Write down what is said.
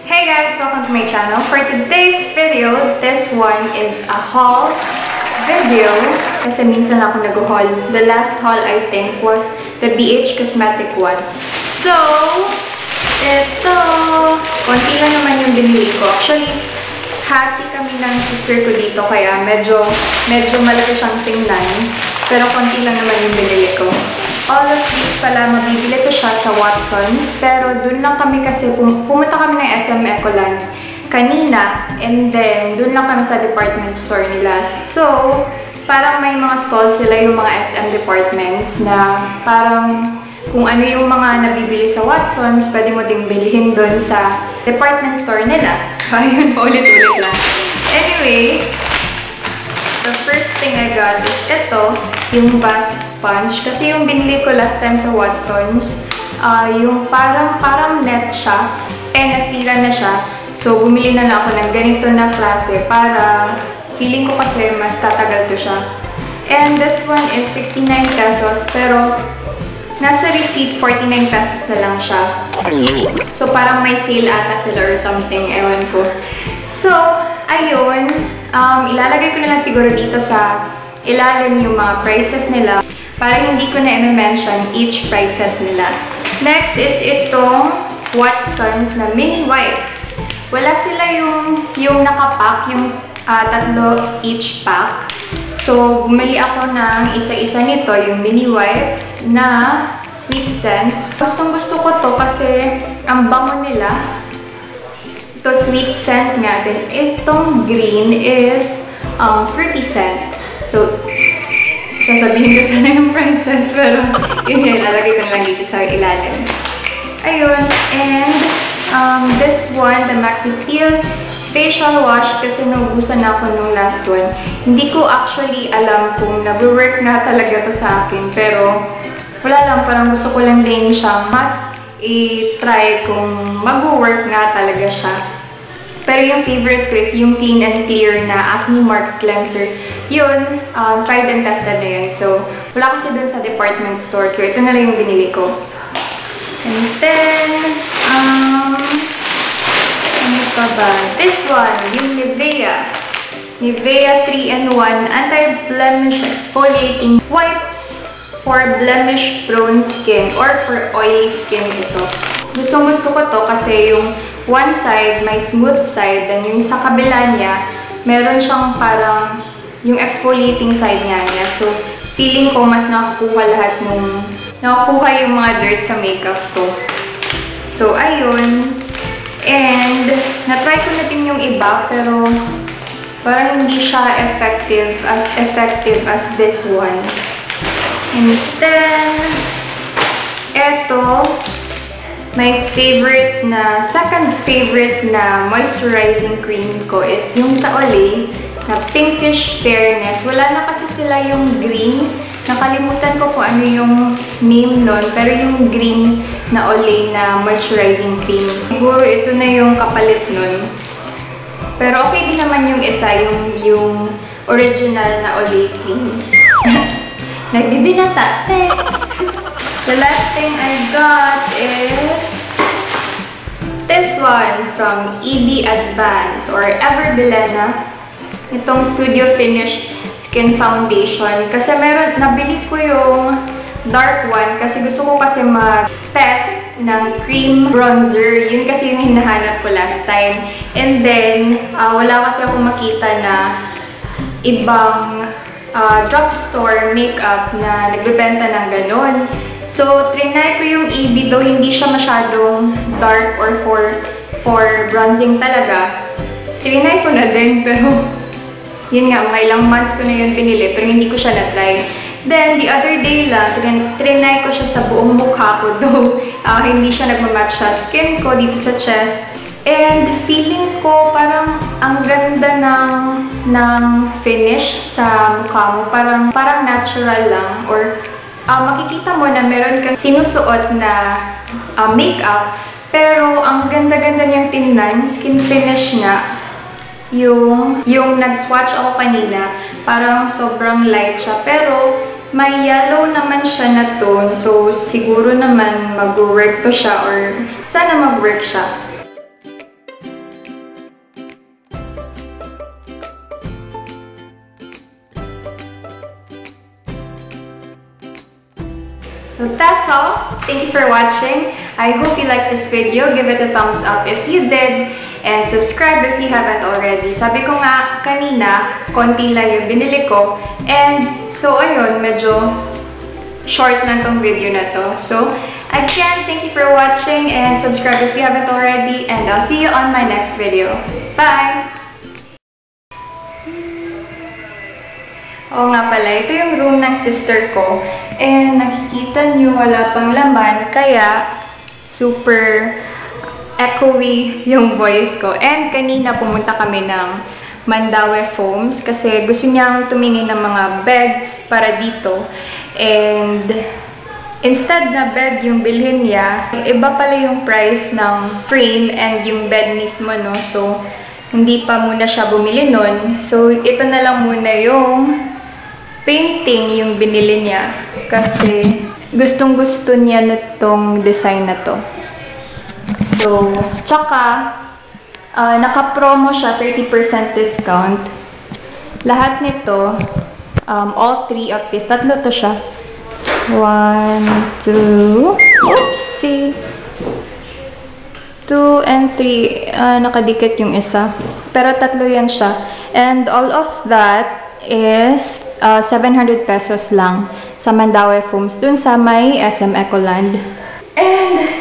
Hey guys! Welcome to my channel. For today's video, this one is a haul video. Kasi minsan ako nag-haul. The last haul I think was the BH Cosmetic one. So, ito, konti lang naman yung binili ko. Actually, hati kami ng sister ko dito kaya medyo malaki siyang tingnan. Pero konti lang naman yung binili ko. All of these pala, mabibili ko siya sa Watsons. Pero dun lang kami kasi, pumunta kami ng SM Ecoland kanina. And then, dun lang kami sa department store nila. So, parang may mga stalls sila yung mga SM departments na parang kung ano yung mga nabibili sa Watsons, pwede mo ding bilhin dun sa department store nila. So, ayun, paulit-ulit lang. Anyway, the first thing I got is ito, yung bath sponge. Kasi yung binili ko last time sa Watsons, yung parang net siya, nasira na siya. So, bumili na lang ako ng ganito na klase para feeling ko kasi mas tatagal to siya. And this one is 69 pesos, pero nasa receipt 49 pesos na lang siya. So, parang may sale ata sila or something, ewan ko. So, ayun, ilalagay ko na lang siguro dito sa ilalim yung mga prices nila para hindi ko na i-mention each prices nila. Next is itong Watsons na mini wipes. Wala sila yung nakapack, yung tatlo each pack. So, bumili ako ng isa-isa nito, yung mini wipes na sweet scent. Gustong-gusto ko to kasi ang bango nila. Ito sweet scent nga din. Itong green is fruity scent. So, sasabihin ko sana yung prices, pero yun nga, ilalagay ko lang dito sa ilalim. Ayun, and this one, the Maxi Peel facial wash, kasi naubusan na ako nung last one. Hindi ko actually alam kung nag-work nga talaga to sa akin, pero wala lang, parang gusto ko lang din siyang mas i-try kung mag-work nga talaga siya. Pero yung favorite ko is yung Clean and Clear na Acne Marks Cleanser. Yun, tried and tested na yun. So, wala kasi dun sa department store. So, ito na lang yung binili ko. And then, ano pa ba? This one, yung Nivea. Nivea 3-in-1 Anti-Blemish Exfoliating Wipes for blemish-prone skin or for oily skin ito. Gustong-gusto ko to kasi yung one side, may smooth side, then yung sa kabila niya, meron siyang parang yung exfoliating side niya. So, feeling ko mas nakakuha lahat nakakuha yung mga dirt sa makeup ko. So, ayun. And, na-try ko na din yung iba, pero parang hindi siya effective as this one. And then, eto, my second favorite na moisturizing cream ko is yung sa Olay na Pinkish Fairness. Wala na kasi sila yung green. Nakalimutan ko kung ano yung name nun. Pero yung green na Olay na moisturizing cream. Siguro ito na yung kapalit nun. Pero okay din naman yung isa, yung original na Olay cream. Nagbibinata. The last thing I got is this one from EB Advance or Ever Bilena. Itong Studio Finish Skin Foundation. Kasi nabili ko yung dark one kasi gusto ko kasi mag-test ng cream bronzer. Yun kasi yung hinahanap ko last time. And then, wala kasi ako makita na ibang drugstore makeup na nagbebenta ng ganon. So, trinay ko yung EB, though hindi siya masyadong dark or for bronzing talaga. Trinay ko na din, pero yun nga, mga ilang months ko na yun pinili, pero hindi ko siya na-try. Then, the other day lang, trinay ko siya sa buong mukha ko, though hindi siya nagmamatch sa skin ko dito sa chest. And feeling ko parang ang ganda ng finish sa mukha mo. Parang natural lang, or makikita mo na meron kang sinusuot na makeup, pero ang ganda-ganda niyang tingnan, skin finish niya. Yung nag-swatch ako kanina, parang sobrang light siya, pero may yellow naman siya na tone, so siguro naman mag-work to siya, or sana mag-work siya. So that's all. Thank you for watching. I hope you liked this video. Give it a thumbs up if you did. And subscribe if you haven't already. Sabi ko nga kanina, konti lang yung binili ko. And so ayun, medyo short lang tong video na to. So again, thank you for watching and subscribe if you haven't already. And I'll see you on my next video. Bye! Oo nga pala, ito yung room ng sister ko. And nakikita nyo, wala pang laman. Kaya, super echoey yung voice ko. And kanina pumunta kami ng Mandaue Foams kasi gusto niyang tumingin ng mga beds para dito. And instead na bed yung bilhin niya, iba pala yung price ng frame and yung bed mismo, no? So, hindi pa muna siya bumili nun. So, ito na lang muna yung painting yung binili niya. Kasi, gustong-gusto niya nitong design na to. So, tsaka, naka-promo siya, 30% discount. Lahat nito, all three of this, tatlo to siya. 1, 2, oopsie! 2 and 3, nakadikit yung isa. Pero tatlo yan siya. And all of that is 700 pesos lang sa Mandaue Foams, dun sa may SM Ecoland. And